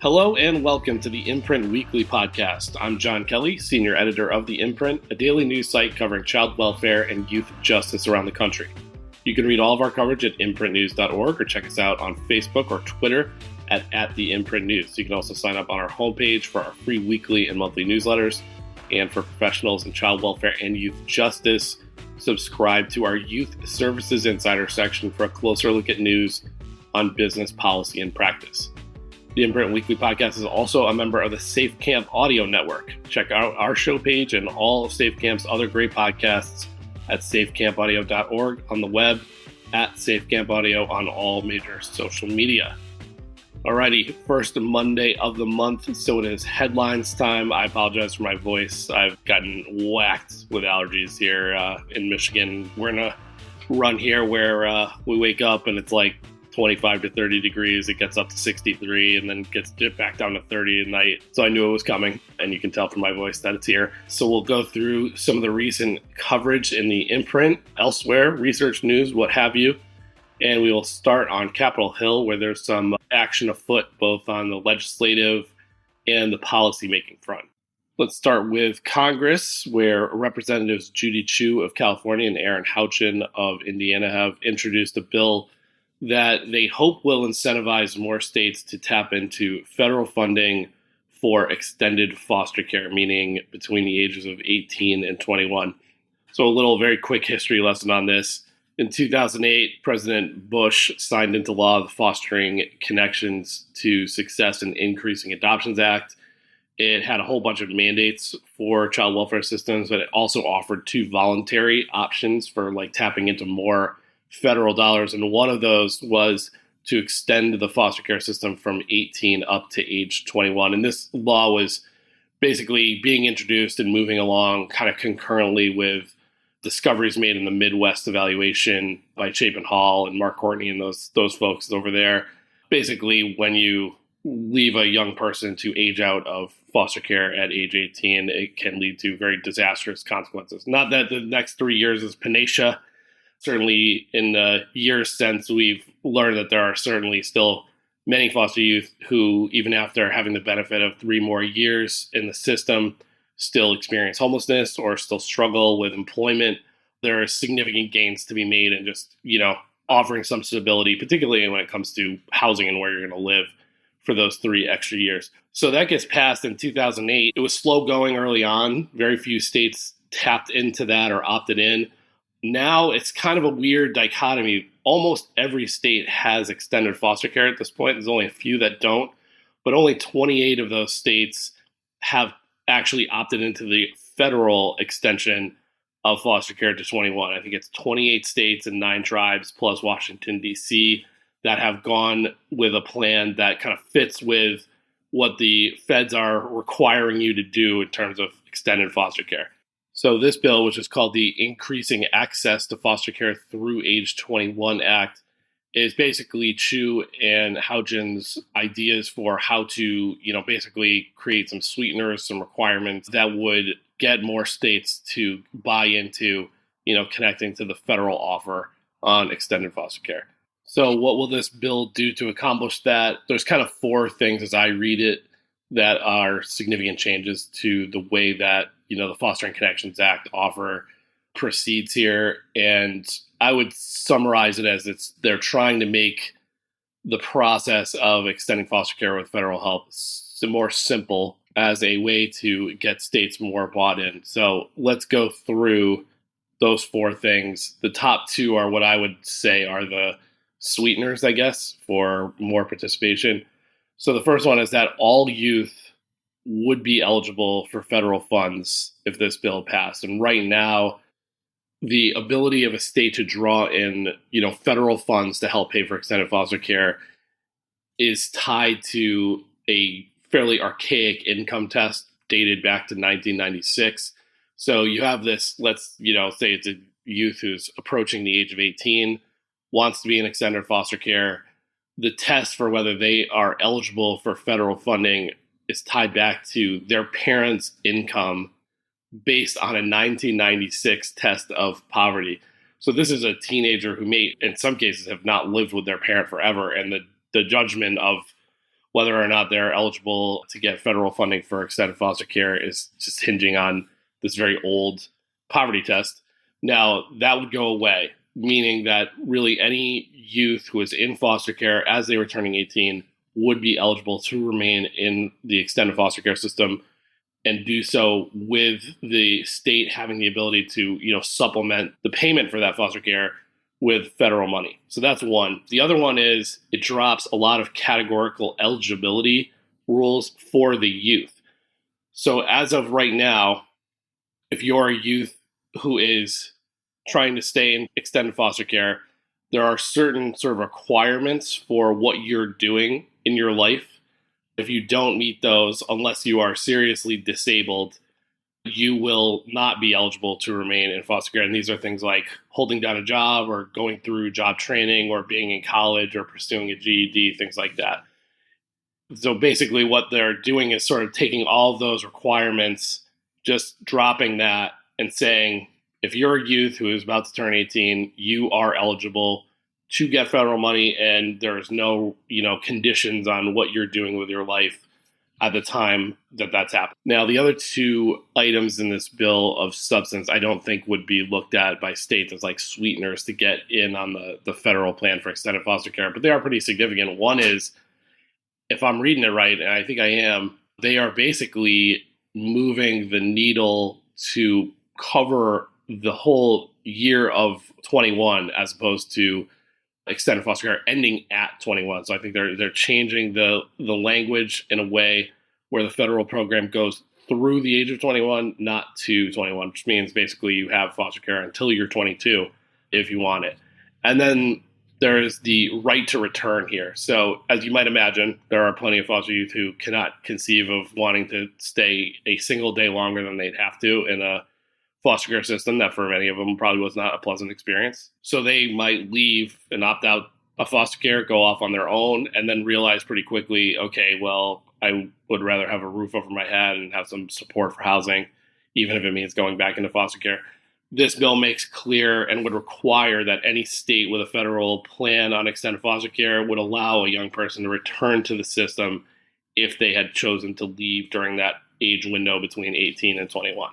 Hello and welcome to the Imprint Weekly Podcast. I'm John Kelly, Senior Editor of the Imprint, a daily news site covering child welfare and youth justice around the country. You can read all of our coverage at imprintnews.org or check us out on Facebook or Twitter at the Imprint News. You can also sign up on our homepage for our free weekly and monthly newsletters. And for professionals in child welfare and youth justice, subscribe to our Youth Services Insider section for a closer look at news on business, policy, and practice. The Imprint Weekly Podcast is also a member of the Safe Camp Audio Network. Check out our show page and all of Safe Camp's other great podcasts at safecampaudio.org, on the web, at safecampaudio on all major social media. Alrighty, first Monday of the month, so it is headlines time. I apologize for my voice. I've gotten whacked with allergies here in Michigan. We're in a run here where we wake up and it's like 25 to 30 degrees. It gets up to 63 and then gets dipped back down to 30 at night. So I knew it was coming, and you can tell from my voice that it's here. So we'll go through some of the recent coverage in the imprint, elsewhere, research news, what have you. And we will start on Capitol Hill, where there's some action afoot, both on the legislative and the policymaking front. Let's start with Congress, where Representatives Judy Chu of California and Aaron Houchin of Indiana have introduced a bill that they hope will incentivize more states to tap into federal funding for extended foster care, meaning between the ages of 18 and 21. So a little very quick history lesson on this. In 2008, President Bush signed into law the Fostering Connections to Success in Increasing Adoptions Act. It had a whole bunch of mandates for child welfare systems, but it also offered two voluntary options for tapping into more federal dollars, and one of those was to extend the foster care system from 18 up to age 21. And this law was basically being introduced and moving along kind of concurrently with discoveries made in the Midwest evaluation by Chapin Hall and Mark Courtney and those folks over there. Basically, when you leave a young person to age out of foster care at age 18, it can lead to very disastrous consequences. Not that the next 3 years is panacea. Certainly in the years since, we've learned that there are certainly still many foster youth who, even after having the benefit of 3 more years in the system, still experience homelessness or still struggle with employment. There are significant gains to be made in just, offering some stability, particularly when it comes to housing and where you're going to live for those 3 extra years. So that gets passed in 2008. It was slow going early on. Very few states tapped into that or opted in. Now it's kind of a weird dichotomy. Almost every state has extended foster care at this point. There's only a few that don't, but only 28 of those states have actually opted into the federal extension of foster care to 21. I think it's 28 states and 9 tribes plus Washington, D.C. that have gone with a plan that kind of fits with what the feds are requiring you to do in terms of extended foster care. So this bill, which is called the Increasing Access to Foster Care Through Age 21 Act, is basically Chu and Houchin's ideas for how to, basically create some sweeteners, some requirements that would get more states to buy into, connecting to the federal offer on extended foster care. So what will this bill do to accomplish that? There's kind of 4 things as I read it that are significant changes to the way that, the Fostering Connections Act offer proceeds here. And I would summarize it as they're trying to make the process of extending foster care with federal help more simple as a way to get states more bought in. So let's go through those 4 things. The top 2 are what I would say are the sweeteners, I guess, for more participation. So the first one is that all youth would be eligible for federal funds if this bill passed. And right now, the ability of a state to draw in, federal funds to help pay for extended foster care is tied to a fairly archaic income test dated back to 1996. So you have this, let's, say it's a youth who's approaching the age of 18, wants to be in extended foster care. The test for whether they are eligible for federal funding is tied back to their parents' income based on a 1996 test of poverty. So this is a teenager who may, in some cases, have not lived with their parent forever. And the judgment of whether or not they're eligible to get federal funding for extended foster care is just hinging on this very old poverty test. Now, that would go away, meaning that really any youth who is in foster care as they were turning 18 would be eligible to remain in the extended foster care system and do so with the state having the ability to, supplement the payment for that foster care with federal money. So that's one. The other one is it drops a lot of categorical eligibility rules for the youth. So as of right now, if you're a youth who is trying to stay in extended foster care, there are certain sort of requirements for what you're doing in your life. If you don't meet those, unless you are seriously disabled, you will not be eligible to remain in foster care. And these are things like holding down a job or going through job training or being in college or pursuing a GED, things like that. So basically what they're doing is sort of taking all of those requirements, just dropping that and saying, if you're a youth who is about to turn 18, you are eligible to get federal money, and there's no, conditions on what you're doing with your life at the time that that's happening. Now, the other two items in this bill of substance, I don't think would be looked at by states as like sweeteners to get in on the federal plan for extended foster care, but they are pretty significant. One is, if I'm reading it right, and I think I am, they are basically moving the needle to cover the whole year of 21 as opposed to extended foster care ending at 21. So I think they're changing the language in a way where the federal program goes through the age of 21, not to 21, which means basically you have foster care until you're 22 if you want it. And then there's the right to return here. So as you might imagine, there are plenty of foster youth who cannot conceive of wanting to stay a single day longer than they'd have to in a foster care system that for many of them probably was not a pleasant experience. So they might leave and opt out of foster care, go off on their own, and then realize pretty quickly, okay, well, I would rather have a roof over my head and have some support for housing, even if it means going back into foster care. This bill makes clear and would require that any state with a federal plan on extended foster care would allow a young person to return to the system if they had chosen to leave during that age window between 18 and 21.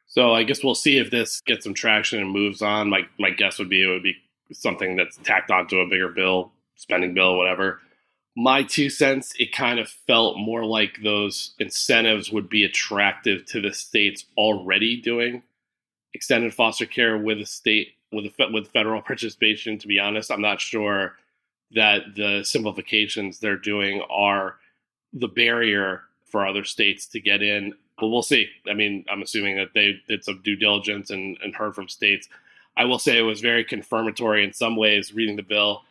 So I guess we'll see if this gets some traction and moves on. My guess would be it would be something that's tacked onto a bigger bill, spending bill, whatever. My 2 cents, it kind of felt more like those incentives would be attractive to the states already doing extended foster care with a state with federal participation. To be honest, I'm not sure that the simplifications they're doing are the barrier for other states to get in. But we'll see. I mean, I'm assuming that they did some due diligence and heard from states. I will say it was very confirmatory in some ways, reading the bill,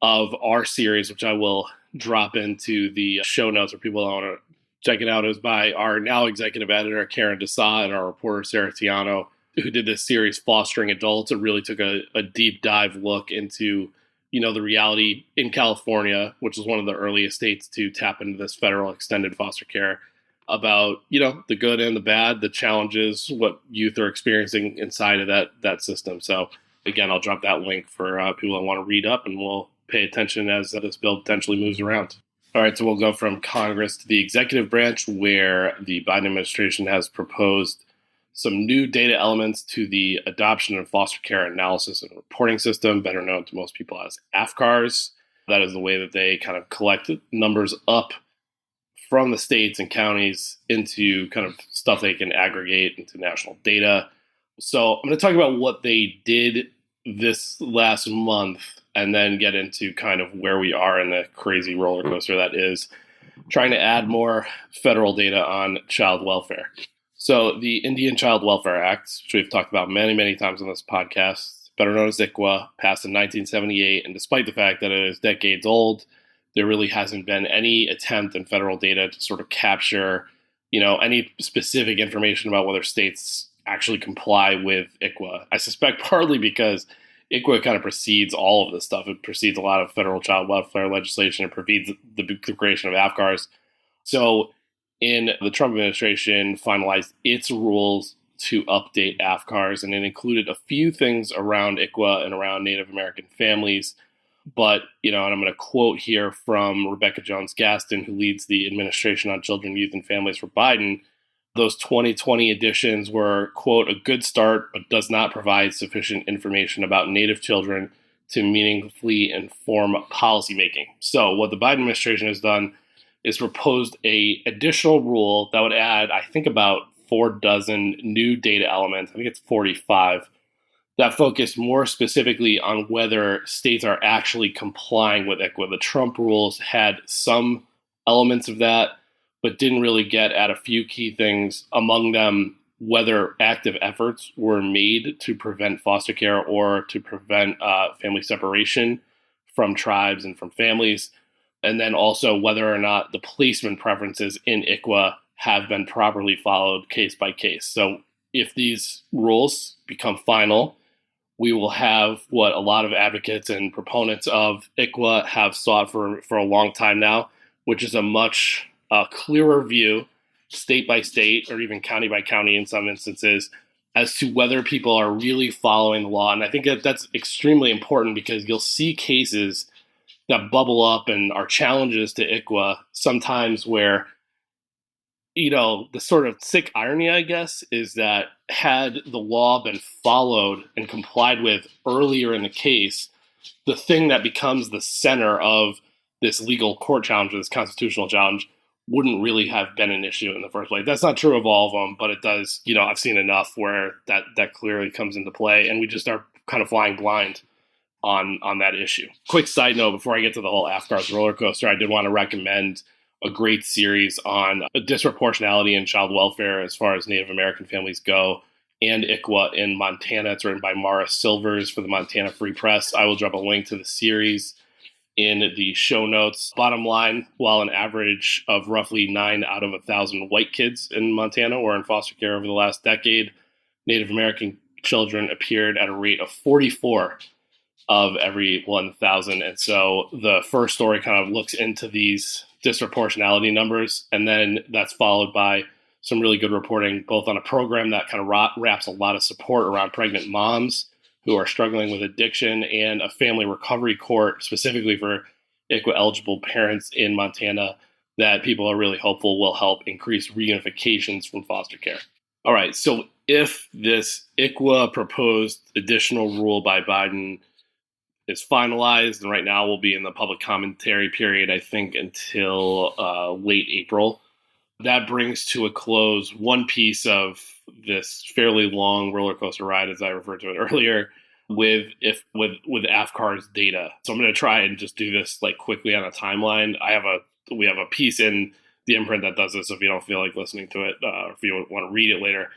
of our series, which I will drop into the show notes for people who want to check it out. It was by our now executive editor, Karen Desa, and our reporter, Sarah Tiano, who did this series, Fostering Adults. It really took a deep dive look into, the reality in California, which was one of the earliest states to tap into this federal extended foster care, about, the good and the bad, the challenges, what youth are experiencing inside of that system. So again, I'll drop that link for people that want to read up, and we'll pay attention as this bill potentially moves around. All right, so we'll go from Congress to the executive branch, where the Biden administration has proposed some new data elements to the Adoption and Foster Care Analysis and Reporting System, better known to most people as AFCARS. That is the way that they kind of collect numbers up from the states and counties into kind of stuff they can aggregate into national data. So I'm going to talk about what they did this last month and then get into kind of where we are in the crazy roller coaster that is trying to add more federal data on child welfare. So the Indian Child Welfare Act, which we've talked about many, many times on this podcast, better known as ICWA, passed in 1978. And despite the fact that it is decades old, there really hasn't been any attempt in federal data to sort of capture, any specific information about whether states actually comply with ICWA. I suspect partly because ICWA kind of precedes all of this stuff. It precedes a lot of federal child welfare legislation. It precedes the creation of AFCARS. So in the Trump administration finalized its rules to update AFCARS, and it included a few things around ICWA and around Native American families. But, and I'm going to quote here from Rebecca Jones-Gaston, who leads the Administration on Children, Youth, and Families for Biden. Those 2020 editions were, quote, a good start, but does not provide sufficient information about Native children to meaningfully inform policymaking. So what the Biden administration has done is proposed a additional rule that would add, I think, about 4 new data elements. I think it's 45 that focus more specifically on whether states are actually complying with ICWA. The Trump rules had some elements of that, but didn't really get at a few key things, among them whether active efforts were made to prevent foster care or to prevent family separation from tribes and from families, and then also whether or not the placement preferences in ICWA have been properly followed case by case. So if these rules become final, we will have what a lot of advocates and proponents of ICWA have sought for a long time now, which is a much clearer view, state by state, or even county by county in some instances, as to whether people are really following the law. And I think that's extremely important, because you'll see cases that bubble up and are challenges to ICWA sometimes where, the sort of sick irony, I guess, is that had the law been followed and complied with earlier in the case, the thing that becomes the center of this legal court challenge, this constitutional challenge, wouldn't really have been an issue in the first place. That's not true of all of them, but it does, I've seen enough where that clearly comes into play, and we just are kind of flying blind on that issue. Quick side note, before I get to the whole AFCARS roller coaster, I did want to recommend a great series on disproportionality in child welfare as far as Native American families go, and ICWA in Montana. It's written by Mara Silvers for the Montana Free Press. I will drop a link to the series in the show notes. Bottom line, while an average of roughly 9 out of 1,000 white kids in Montana were in foster care over the last decade, Native American children appeared at a rate of 44 of every 1,000. And so the first story kind of looks into these disproportionality numbers, and then that's followed by some really good reporting, both on a program that kind of wraps a lot of support around pregnant moms who are struggling with addiction, and a family recovery court specifically for ICWA-eligible parents in Montana that people are really hopeful will help increase reunifications from foster care. All right, so if this ICWA proposed additional rule by Biden is finalized, and right now we'll be in the public commentary period, I think, until late April. That brings to a close one piece of this fairly long roller coaster ride, as I referred to it earlier, with AFCARS data. So I'm going to try and just do this quickly on a timeline. We have a piece in the imprint that does this. So if you don't feel like listening to it, or if you want to read it later,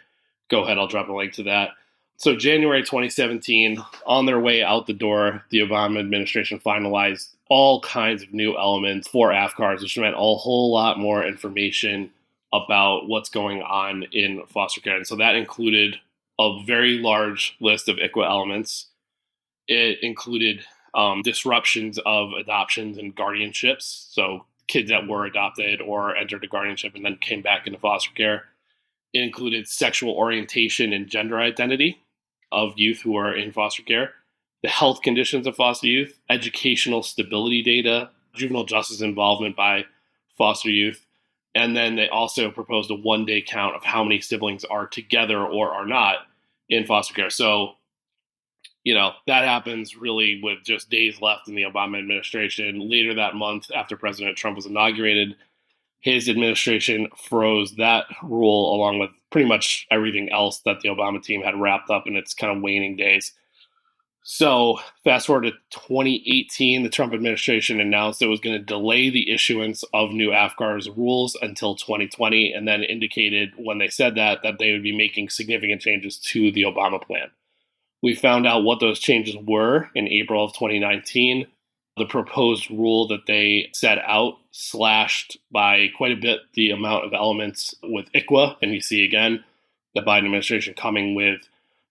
go ahead. I'll drop a link to that. So January 2017, on their way out the door, the Obama administration finalized all kinds of new elements for AFCARS, which meant a whole lot more information about what's going on in foster care. And so that included a very large list of ICWA elements. It included disruptions of adoptions and guardianships, so kids that were adopted or entered a guardianship and then came back into foster care. It included sexual orientation and gender identity of youth who are in foster care, the health conditions of foster youth, educational stability data, juvenile justice involvement by foster youth, and then they also proposed a one-day count of how many siblings are together or are not in foster care. So, that happens really with just days left in the Obama administration. Later that month, after President Trump was inaugurated, his administration froze that rule along with pretty much everything else that the Obama team had wrapped up in its kind of waning days. So fast forward to 2018, the Trump administration announced it was going to delay the issuance of new AFCARS rules until 2020, and then indicated when they said that they would be making significant changes to the Obama plan. We found out what those changes were in April of 2019. The proposed rule that they set out slashed by quite a bit the amount of elements with ICWA, and you see again the Biden administration coming with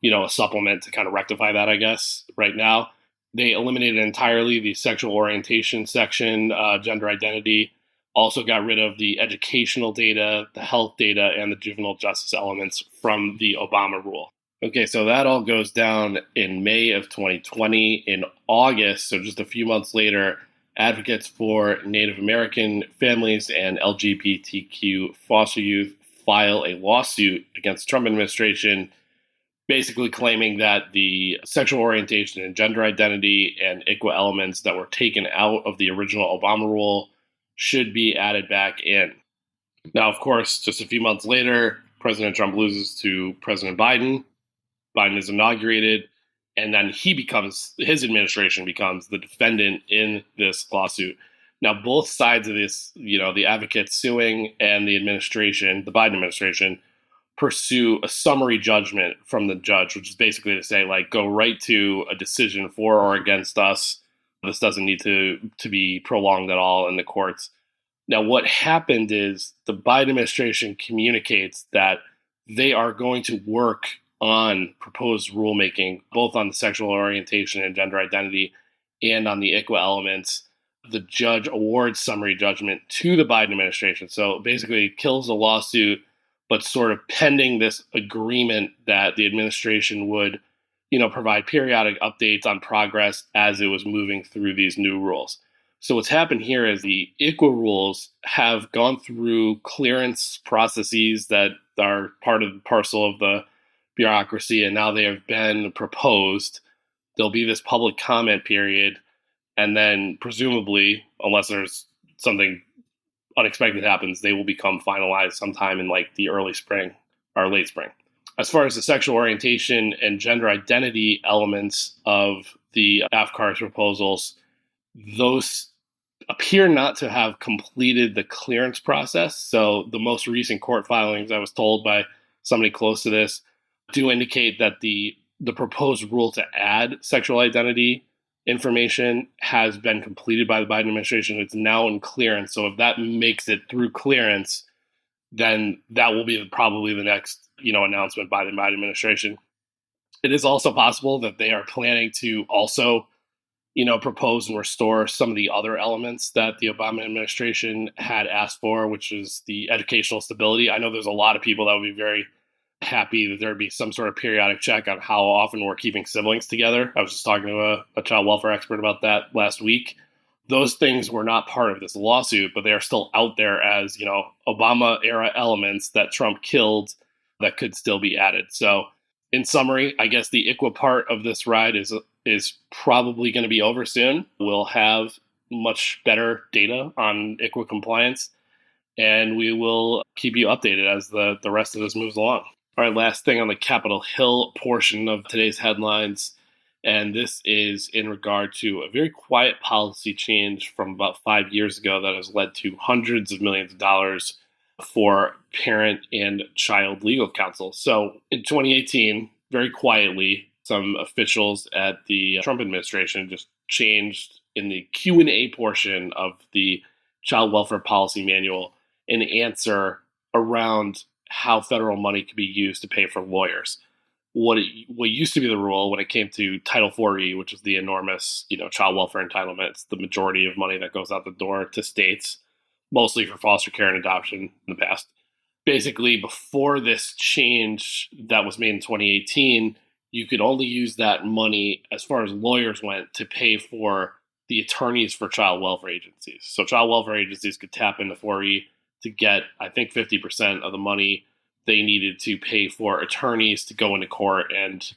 a supplement to kind of rectify that, I guess, right now. They eliminated entirely the sexual orientation section, gender identity, also got rid of the educational data, the health data, and the juvenile justice elements from the Obama rule. Okay, so that all goes down in May of 2020. In August, so just a few months later, advocates for Native American families and LGBTQ foster youth file a lawsuit against the Trump administration, basically claiming that the sexual orientation and gender identity and ICWA elements that were taken out of the original Obama rule should be added back in. Now, of course, just a few months later, President Trump loses to President Biden. Biden is inaugurated, and then his administration becomes the defendant in this lawsuit. Now, both sides of this, the advocates suing and the administration, the Biden administration, pursue a summary judgment from the judge, which is basically to say, like, go right to a decision for or against us. This doesn't need to be prolonged at all in the courts. Now, what happened is the Biden administration communicates that they are going to work on proposed rulemaking, both on the sexual orientation and gender identity and on the ICWA elements. The judge awards summary judgment to the Biden administration. So basically it kills the lawsuit, but sort of pending this agreement that the administration would, provide periodic updates on progress as it was moving through these new rules. So what's happened here is the ICWA rules have gone through clearance processes that are part of the parcel of the bureaucracy, and now they have been proposed. There'll be this public comment period, and then presumably, unless there's something unexpected happens, they will become finalized sometime in like the early spring or late spring. As far as the sexual orientation and gender identity elements of the AFCAR's proposals, those appear not to have completed the clearance process. So the most recent court filings, I was told by somebody close to this, do indicate that the proposed rule to add sexual identity information has been completed by the Biden administration. It's now in clearance. So if that makes it through clearance, then that will be probably the next, announcement by the Biden administration. It is also possible that they are planning to also, propose and restore some of the other elements that the Obama administration had asked for, which is the educational stability. I know there's a lot of people that would be very happy that there would be some sort of periodic check on how often we're keeping siblings together. I was just talking to a child welfare expert about that last week. Those things were not part of this lawsuit, but they are still out there as, Obama era elements that Trump killed that could still be added. So in summary, I guess the ICWA part of this ride is probably going to be over soon. We'll have much better data on ICWA compliance, and we will keep you updated as the rest of this moves along. All right, last thing on the Capitol Hill portion of today's headlines, and this is in regard to a very quiet policy change from about 5 years ago that has led to hundreds of millions of dollars for parent and child legal counsel. So in 2018, very quietly, some officials at the Trump administration just changed in the Q&A portion of the Child Welfare Policy Manual an answer around how federal money could be used to pay for lawyers. What used to be the rule when it came to Title 4E, which is the enormous, child welfare entitlements, the majority of money that goes out the door to states, mostly for foster care and adoption in the past. Basically, before this change that was made in 2018, you could only use that money, as far as lawyers went, to pay for the attorneys for child welfare agencies. So child welfare agencies could tap into 4E to get, I think, 50% of the money they needed to pay for attorneys to go into court and,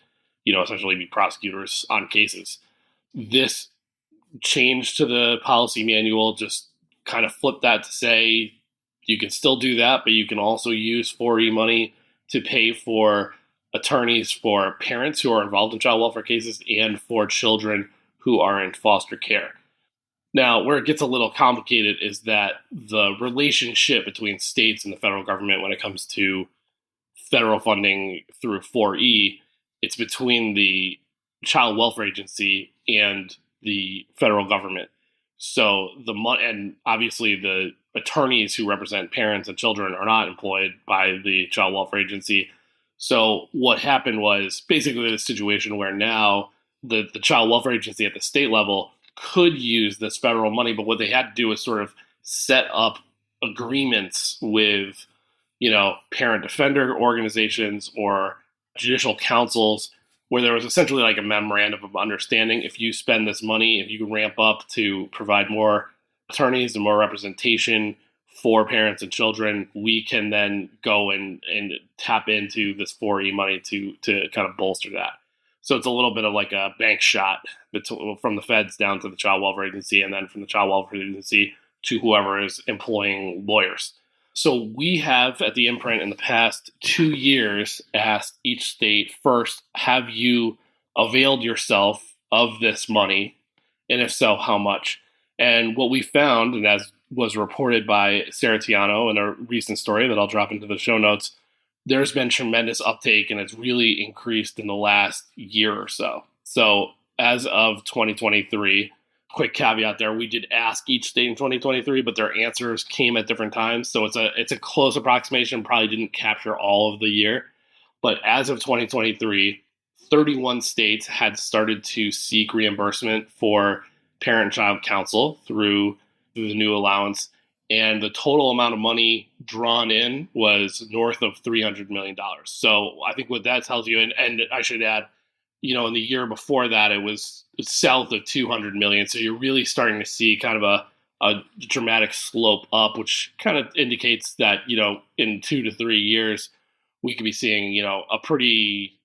essentially be prosecutors on cases. This change to the policy manual just kind of flipped that to say you can still do that, but you can also use 4E money to pay for attorneys for parents who are involved in child welfare cases and for children who are in foster care. Now, where it gets a little complicated is that the relationship between states and the federal government when it comes to federal funding through 4E, it's between the Child Welfare Agency and the federal government. So and obviously the attorneys who represent parents and children are not employed by the Child Welfare Agency. So what happened was basically the situation where now the Child Welfare Agency at the state level could use this federal money, but what they had to do was sort of set up agreements with, parent defender organizations or judicial councils where there was essentially like a memorandum of understanding. If you spend this money, if you ramp up to provide more attorneys and more representation for parents and children, we can then go and tap into this 4E money to kind of bolster that. So it's a little bit of like a bank shot from the feds down to the child welfare agency, and then from the child welfare agency to whoever is employing lawyers. So we have at the Imprint in the past 2 years asked each state, first, have you availed yourself of this money? And if so, how much? And what we found, and as was reported by Sarah Tiano in a recent story that I'll drop into the show notes, there's been tremendous uptake, and it's really increased in the last year or so. So as of 2023, quick caveat there, we did ask each state in 2023, but their answers came at different times. So it's a close approximation, probably didn't capture all of the year. But as of 2023, 31 states had started to seek reimbursement for parent-child counsel through the new allowance. And the total amount of money drawn in was north of $300 million. So I think what that tells you, and I should add, in the year before that, it was south of 200 million. So you're really starting to see kind of a dramatic slope up, which kind of indicates that, in 2 to 3 years, we could be seeing, a pretty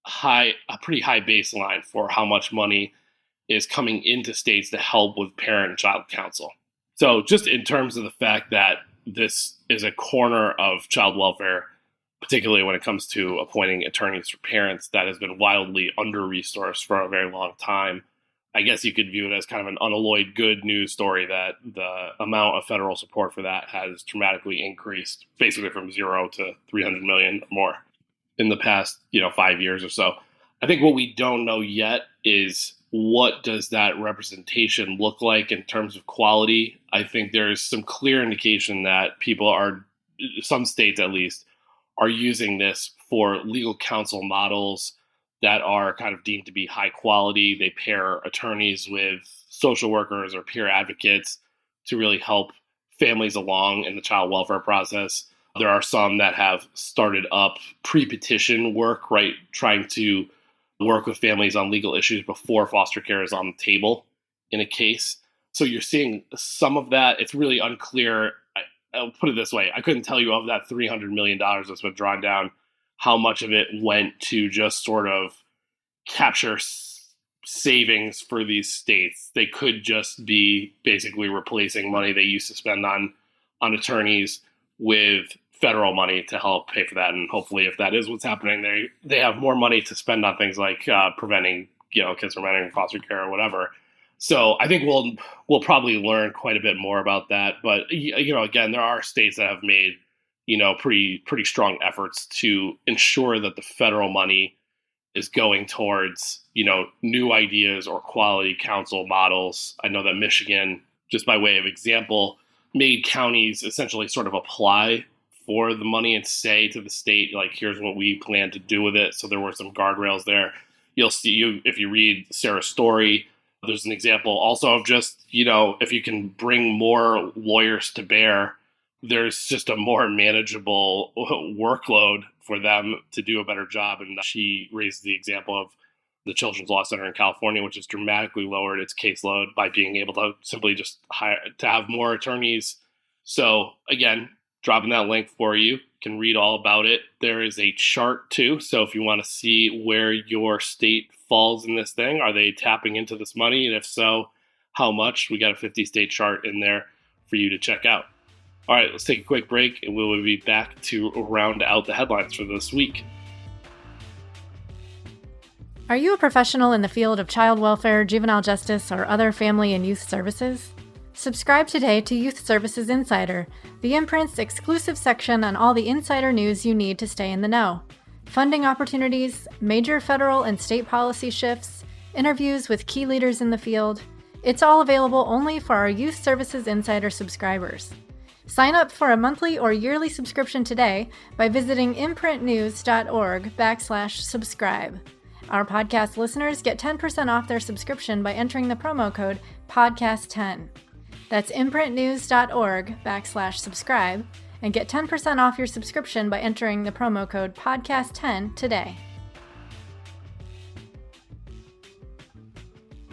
high baseline for how much money is coming into states to help with parent and child counsel. So just in terms of the fact that this is a corner of child welfare, particularly when it comes to appointing attorneys for parents, that has been wildly under-resourced for a very long time. I guess you could view it as kind of an unalloyed good news story that the amount of federal support for that has dramatically increased, basically from 0 to 300 million or more in the past, 5 years or so. I think what we don't know yet is what does that representation look like in terms of quality. I think there's some clear indication that people are, some states at least, are using this for legal counsel models that are kind of deemed to be high quality. They pair attorneys with social workers or peer advocates to really help families along in the child welfare process. There are some that have started up pre-petition work, right, trying to work with families on legal issues before foster care is on the table in a case. So you're seeing some of that. It's really unclear. I'll put it this way. I couldn't tell you of that $300 million that's been drawn down, how much of it went to just sort of capture savings for these states. They could just be basically replacing money they used to spend on attorneys with federal money to help pay for that. And hopefully, if that is what's happening, they have more money to spend on things like preventing kids from entering foster care or whatever. So I think we'll probably learn quite a bit more about that. But again, there are states that have made pretty strong efforts to ensure that the federal money is going towards new ideas or quality counsel models. I know that Michigan, just by way of example, made counties essentially sort of apply for the money and say to the state, like, here's what we plan to do with it. So there were some guardrails there. You'll see, if you read Sarah's story, there's an example also of just, if you can bring more lawyers to bear, there's just a more manageable workload for them to do a better job. And she raised the example of the Children's Law Center in California, which has dramatically lowered its caseload by being able to simply just have more attorneys. So again, dropping that link for you. You can read all about it. There is a chart too. So if you want to see where your state falls in this thing, are they tapping into this money? And if so, how much? We got a 50-state chart in there for you to check out. All right, let's take a quick break and we'll be back to round out the headlines for this week. Are you a professional in the field of child welfare, juvenile justice, or other family and youth services? Subscribe today to Youth Services Insider, the Imprint's exclusive section on all the insider news you need to stay in the know. Funding opportunities, major federal and state policy shifts, interviews with key leaders in the field. It's all available only for our Youth Services Insider subscribers. Sign up for a monthly or yearly subscription today by visiting imprintnews.org/subscribe. Our podcast listeners get 10% off their subscription by entering the promo code PODCAST10. That's imprintnews.org/subscribe and get 10% off your subscription by entering the promo code PODCAST10 today.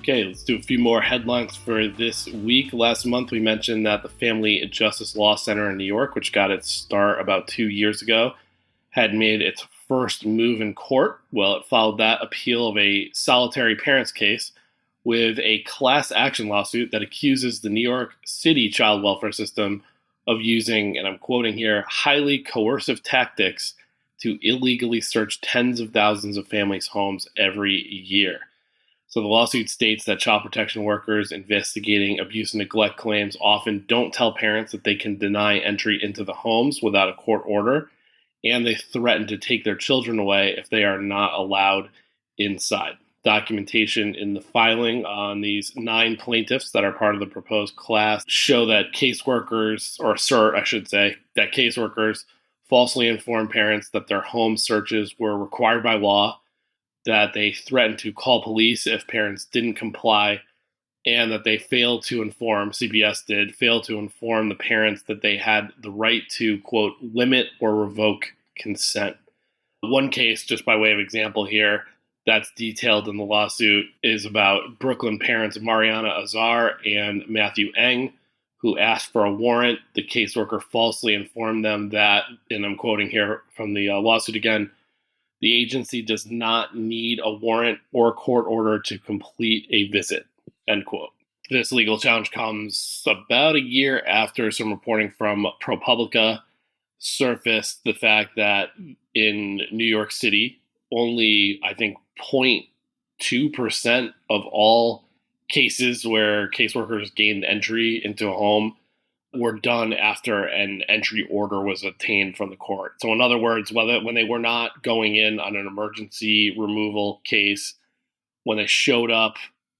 Okay, let's do a few more headlines for this week. Last month, we mentioned that the Family Justice Law Center in New York, which got its start about 2 years ago, had made its first move in court. Well, it followed that appeal of a solitary parents case with a class action lawsuit that accuses the New York City child welfare system of using, and I'm quoting here, highly coercive tactics to illegally search tens of thousands of families' homes every year. So the lawsuit states that child protection workers investigating abuse and neglect claims often don't tell parents that they can deny entry into the homes without a court order, and they threaten to take their children away if they are not allowed inside. Documentation in the filing on these 9 plaintiffs that are part of the proposed class show that caseworkers, or assert, I should say, that caseworkers falsely informed parents that their home searches were required by law, that they threatened to call police if parents didn't comply, and that they failed to inform, CPS did, fail to inform the parents that they had the right to, quote, limit or revoke consent. One case, just by way of example here, that's detailed in the lawsuit is about Brooklyn parents Mariana Azar and Matthew Eng, who asked for a warrant. The caseworker falsely informed them that, and I'm quoting here from the lawsuit again, the agency does not need a warrant or court order to complete a visit, end quote. This legal challenge comes about a year after some reporting from ProPublica surfaced the fact that in New York City, only, I think, 0.2% of all cases where caseworkers gained entry into a home were done after an entry order was obtained from the court. So in other words, when they were not going in on an emergency removal case, when they showed up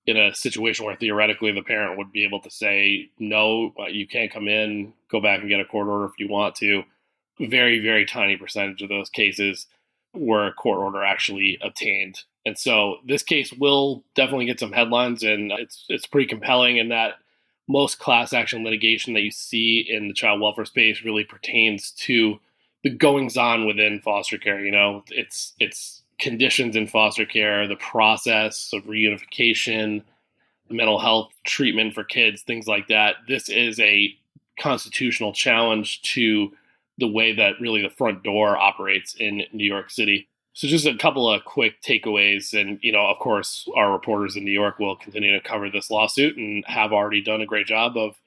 in a situation where theoretically the parent would be able to say, no, you can't come in, go back and get a court order if you want to, very, very tiny percentage of those cases were a court order actually obtained. And so this case will definitely get some headlines, and it's pretty compelling in that most class action litigation that you see in the child welfare space really pertains to the goings on within foster care. You know, it's conditions in foster care, the process of reunification, mental health treatment for kids, things like that. This is a constitutional challenge to the way that really the front door operates in New York City. So just a couple of quick takeaways. And, you know, of course, our reporters in New York will continue to cover this lawsuit and have already done a great job of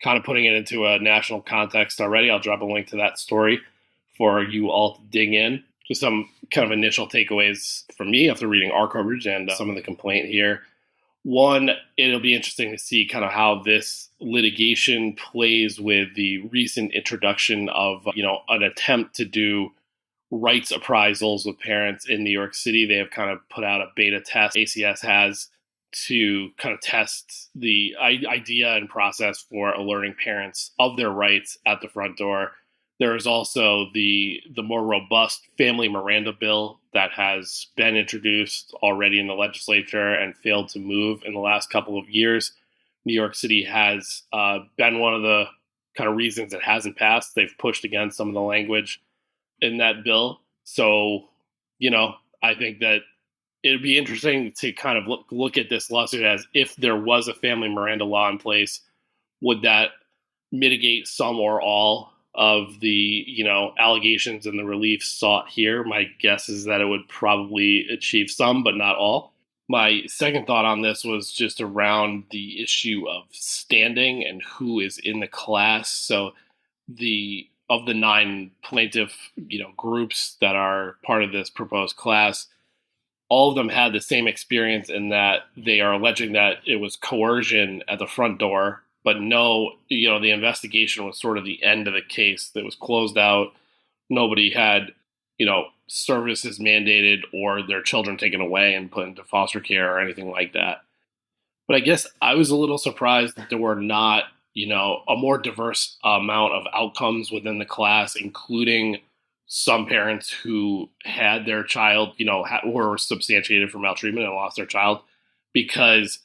kind of putting it into a national context already. I'll drop a link to that story for you all to dig in. Just some kind of initial takeaways from me after reading our coverage and some of the complaint here. One, it'll be interesting to see kind of how this litigation plays with the recent introduction of, you know, an attempt to do rights appraisals with parents in New York City. They have kind of put out a beta test, ACS has, to kind of test the idea and process for alerting parents of their rights at the front door. There is also the more robust Family Miranda bill that has been introduced already in the legislature and failed to move in the last couple of years. New York City has been one of the kind of reasons it hasn't passed. They've pushed against some of the language in that bill. So, you know, I think that it'd be interesting to kind of look at this lawsuit as if there was a Family Miranda law in place, would that mitigate some or all of the, you know, allegations and the relief sought here? My guess is that it would probably achieve some, but not all. My second thought on this was just around the issue of standing and who is in the class. So of the 9 plaintiff, you know, groups that are part of this proposed class, all of them had the same experience in that they are alleging that it was coercion at the front door, but no, you know, the investigation was sort of the end of the case. That was closed out. Nobody had, you know, services mandated or their children taken away and put into foster care or anything like that. But I guess I was a little surprised that there were not, you know, a more diverse amount of outcomes within the class, including some parents who had their child, you know, were substantiated for maltreatment and lost their child, because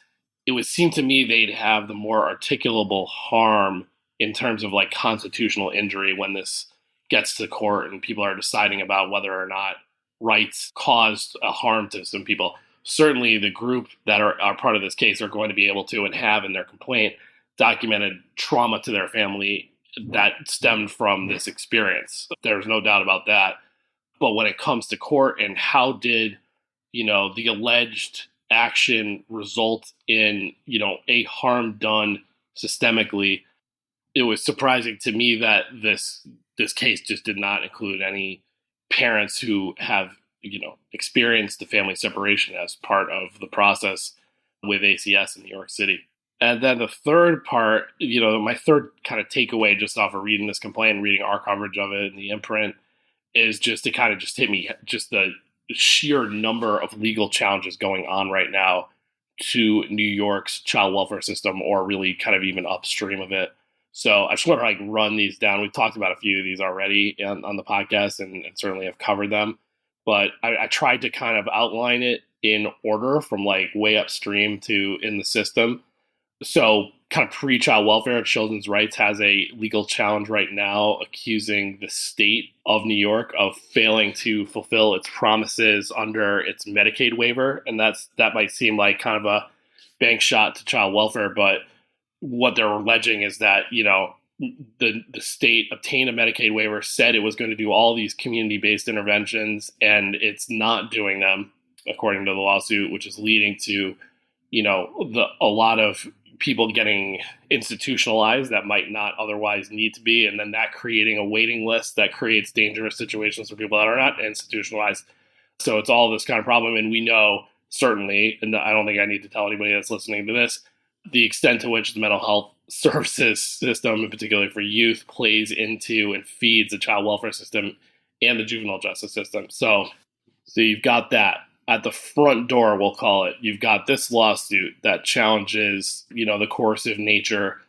it would seem to me they'd have the more articulable harm in terms of like constitutional injury when this gets to court and people are deciding about whether or not rights caused a harm to some people. certainly the group that are part of this case are going to be able to and have in their complaint documented trauma to their family that stemmed from this experience. There's no doubt about that. But when it comes to court and how did, the alleged action result in, a harm done systemically, it was surprising to me that this case just did not include any parents who have, experienced the family separation as part of the process with ACS in New York City. And then the third part, my third kind of takeaway just off of reading this complaint and reading our coverage of it in the imprint is just to kind of just hit me, just the sheer number of legal challenges going on right now to New York's child welfare system, or really kind of even upstream of it. So I just want to run these down. We've talked about a few of these already on the podcast and certainly have covered them. But I tried to kind of outline it in order from way upstream to in the system. So kind of pre-child welfare, children's rights has a legal challenge right now accusing the state of New York of failing to fulfill its promises under its Medicaid waiver. And that might seem like kind of a bank shot to child welfare, but what they're alleging is that, the state obtained a Medicaid waiver, said it was going to do all these community-based interventions, and it's not doing them, according to the lawsuit, which is leading to, a lot of people getting institutionalized that might not otherwise need to be, and then that creating a waiting list that creates dangerous situations for people that are not institutionalized. So it's all this kind of problem, and we know certainly, and I don't think I need to tell anybody that's listening to this, the extent to which the mental health services system, in particular for youth, plays into and feeds the child welfare system and the juvenile justice system. So you've got that. At the front door, we'll call it, you've got this lawsuit that challenges, the coercive nature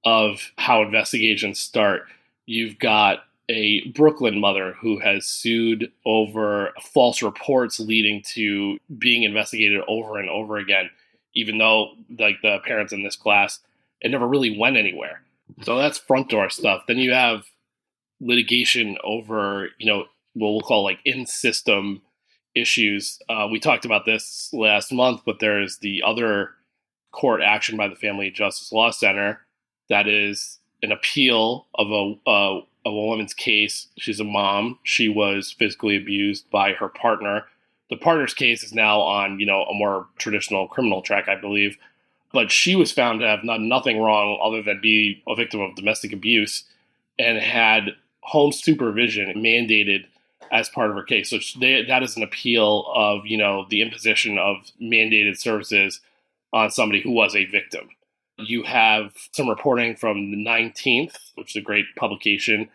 of how investigations start. You've got a Brooklyn mother who has sued over false reports leading to being investigated over and over again, even though the parents in this class, it never really went anywhere. So that's front door stuff. Then you have litigation over, what we'll call in-system issues. We talked about this last month, but there's the other court action by the Family Justice Law Center that is an appeal of a woman's case. She's a mom. She was physically abused by her partner. The partner's case is now on, a more traditional criminal track, I believe. But she was found to have nothing wrong other than be a victim of domestic abuse and had home supervision mandated as part of her case. So that is an appeal of, the imposition of mandated services on somebody who was a victim. You have some reporting from the 19th, which is a great publication,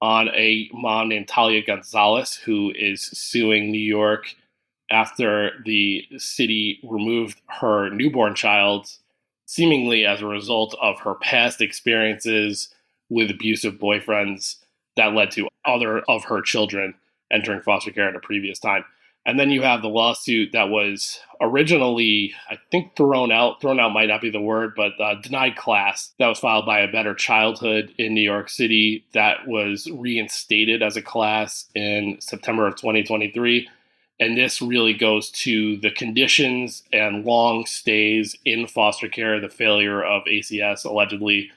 on a mom named Talia Gonzalez, who is suing New York after the city removed her newborn child, seemingly as a result of her past experiences with abusive boyfriends that led to other of her children entering foster care at a previous time. And then you have the lawsuit that was originally, I think, thrown out might not be the word, but denied class, that was filed by A Better Childhood in New York City, that was reinstated as a class in September of 2023. And this really goes to the conditions and long stays in foster care, the failure of ACS allegedly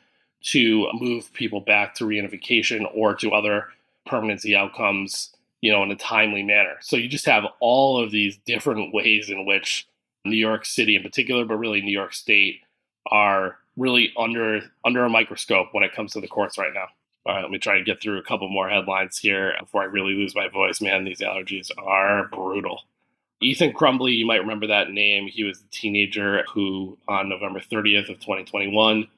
to move people back to reunification or to other permanency outcomes, in a timely manner. So you just have all of these different ways in which New York City in particular, but really New York State, are really under a microscope when it comes to the courts right now. All right, let me try to get through a couple more headlines here before I really lose my voice. Man, these allergies are brutal. Ethan Crumbley, you might remember that name. He was the teenager who, on November 30th of 2021,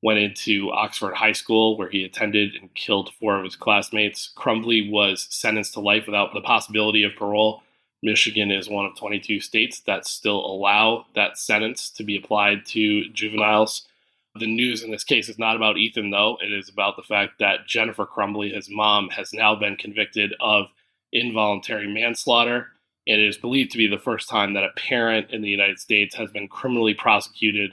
went into Oxford High School, where he attended and killed 4 of his classmates. Crumbley was sentenced to life without the possibility of parole. Michigan is one of 22 states that still allow that sentence to be applied to juveniles. The news in this case is not about Ethan, though. It is about the fact that Jennifer Crumbley, his mom, has now been convicted of involuntary manslaughter. It is believed to be the first time that a parent in the United States has been criminally prosecuted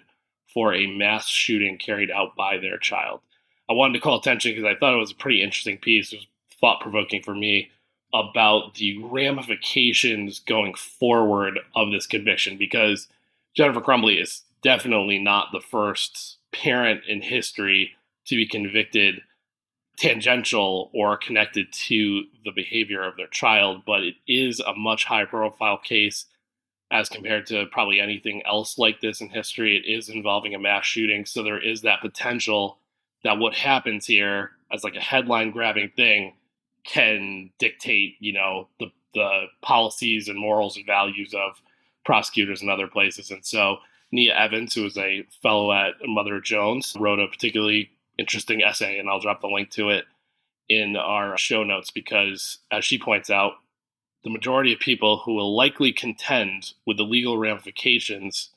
for a mass shooting carried out by their child. I wanted to call attention because I thought it was a pretty interesting piece. It was thought-provoking for me about the ramifications going forward of this conviction, because Jennifer Crumbley is definitely not the first parent in history to be convicted tangential or connected to the behavior of their child, but it is a much higher profile case as compared to probably anything else like this in history. It is involving a mass shooting, so there is that potential that what happens here as like a headline grabbing thing can dictate, the policies and morals and values of prosecutors in other places. And so Nia Evans, who is a fellow at Mother Jones, wrote a particularly interesting essay, and I'll drop the link to it in our show notes, because as she points out, the majority of people who will likely contend with the legal ramifications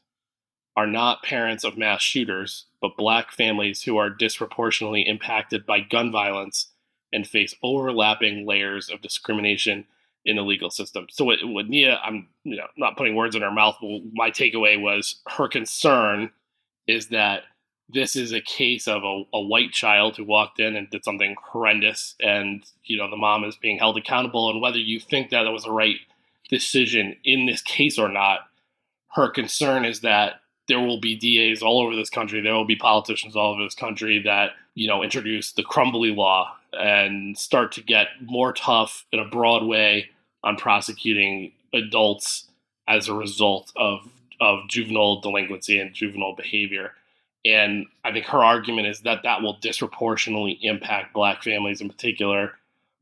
are not parents of mass shooters, but Black families who are disproportionately impacted by gun violence and face overlapping layers of discrimination in the legal system. So with Nia, I'm not putting words in her mouth, but my takeaway was her concern is that this is a case of a white child who walked in and did something horrendous, and the mom is being held accountable. And whether you think that it was the right decision in this case or not, her concern is that there will be DAs all over this country, there will be politicians all over this country that introduce the Crumbley law and start to get more tough in a broad way on prosecuting adults as a result of juvenile delinquency and juvenile behavior. And I think her argument is that that will disproportionately impact Black families in particular.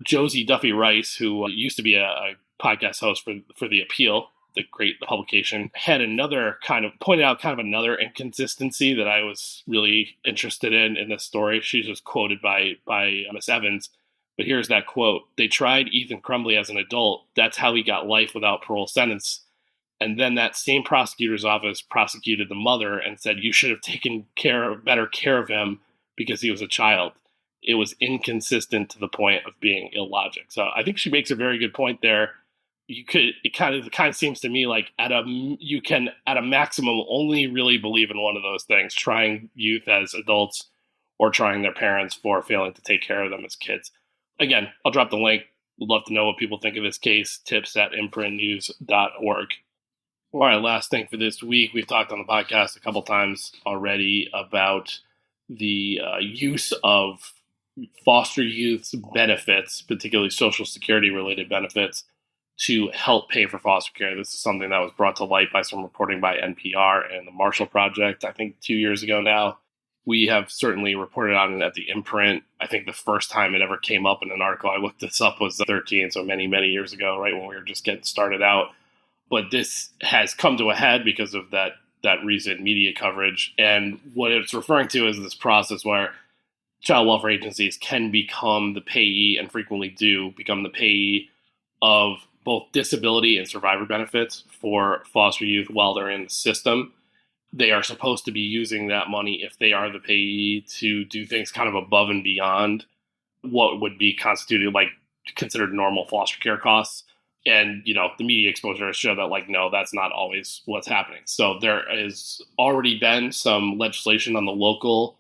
Josie Duffy Rice, who used to be a podcast host for The Appeal, the great publication, had pointed out another inconsistency that I was really interested in this story. She's just quoted by Miss Evans. But here's that quote. "They tried Ethan Crumbley as an adult. That's how he got life without parole sentence. And then that same prosecutor's office prosecuted the mother and said, you should have taken better care of him because he was a child. It was inconsistent to the point of being illogic." So I think she makes a very good point there. It kind of seems to me like you can at a maximum only really believe in one of those things, trying youth as adults or trying their parents for failing to take care of them as kids. Again, I'll drop the link. Would love to know what people think of this case. tips@imprintnews.org. All right, last thing for this week. We've talked on the podcast a couple times already about the use of foster youth's benefits, particularly Social Security related benefits, to help pay for foster care. This is something that was brought to light by some reporting by NPR and the Marshall Project, I think 2 years ago now. We have certainly reported on it at the Imprint. I think the first time it ever came up in an article, I looked this up, was the 13, so many, many years ago, right when we were just getting started out. But this has come to a head because of that recent media coverage. And what it's referring to is this process where child welfare agencies can become the payee, and frequently do become the payee, of both disability and survivor benefits for foster youth while they're in the system. They are supposed to be using that money, if they are the payee, to do things kind of above and beyond what would be considered normal foster care costs. And, the media exposure has shown that, no, that's not always what's happening. So there has already been some legislation on the local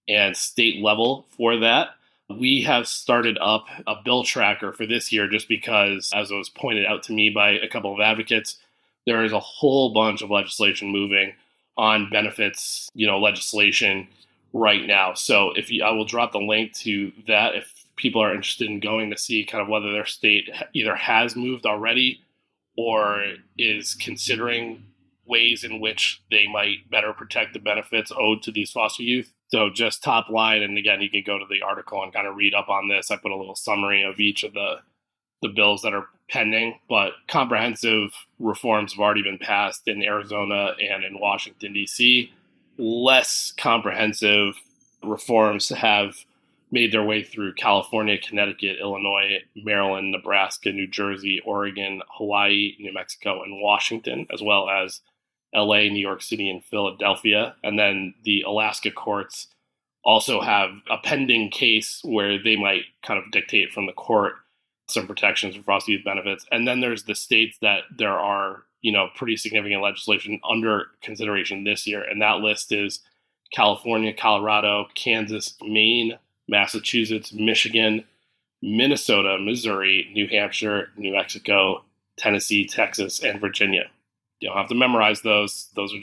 and state level for that. We have started up a bill tracker for this year just because, as it was pointed out to me by a couple of advocates, there is a whole bunch of legislation moving on benefits, legislation right now. So I will drop the link to that if people are interested in going to see kind of whether their state either has moved already or is considering ways in which they might better protect the benefits owed to these foster youth. So just top line, and again, you can go to the article and kind of read up on this. I put a little summary of each of the bills that are pending, but comprehensive reforms have already been passed in Arizona and in Washington, D.C. Less comprehensive reforms have made their way through California, Connecticut, Illinois, Maryland, Nebraska, New Jersey, Oregon, Hawaii, New Mexico, and Washington, as well as LA, New York City, and Philadelphia. And then the Alaska courts also have a pending case where they might kind of dictate from the court some protections for foster youth benefits. And then there's the states that there are, pretty significant legislation under consideration this year. And that list is California, Colorado, Kansas, Maine, Massachusetts, Michigan, Minnesota, Missouri, New Hampshire, New Mexico, Tennessee, Texas, and Virginia. You don't have to memorize those. That's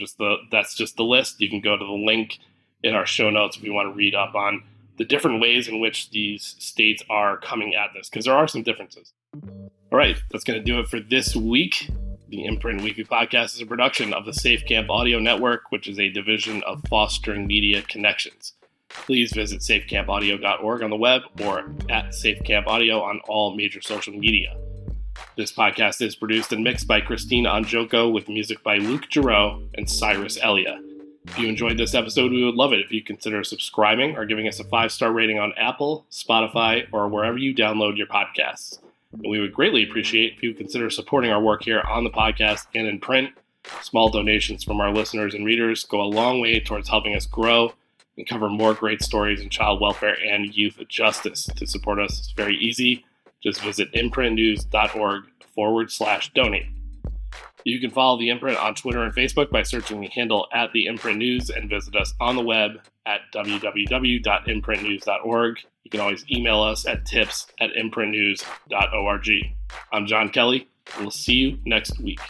just the list. You can go to the link in our show notes if you want to read up on the different ways in which these states are coming at this, because there are some differences. All right, that's going to do it for this week. The Imprint Weekly Podcast is a production of the Safe Camp Audio Network, which is a division of Fostering Media Connections. Please visit safecampaudio.org on the web or at safecampaudio on all major social media. This podcast is produced and mixed by Christine Anjoko with music by Luke Giroux and Cyrus Elia. If you enjoyed this episode, we would love it if you consider subscribing or giving us a 5-star rating on Apple, Spotify, or wherever you download your podcasts. And we would greatly appreciate if you consider supporting our work here on the podcast and in print. Small donations from our listeners and readers go a long way towards helping us grow and cover more great stories in child welfare and youth justice. To support us, it's very easy. Just visit imprintnews.org/donate. You can follow The Imprint on Twitter and Facebook by searching the handle at The Imprint News and visit us on the web at www.imprintnews.org. You can always email us at tips@imprintnews.org. I'm John Kelly, and we'll see you next week.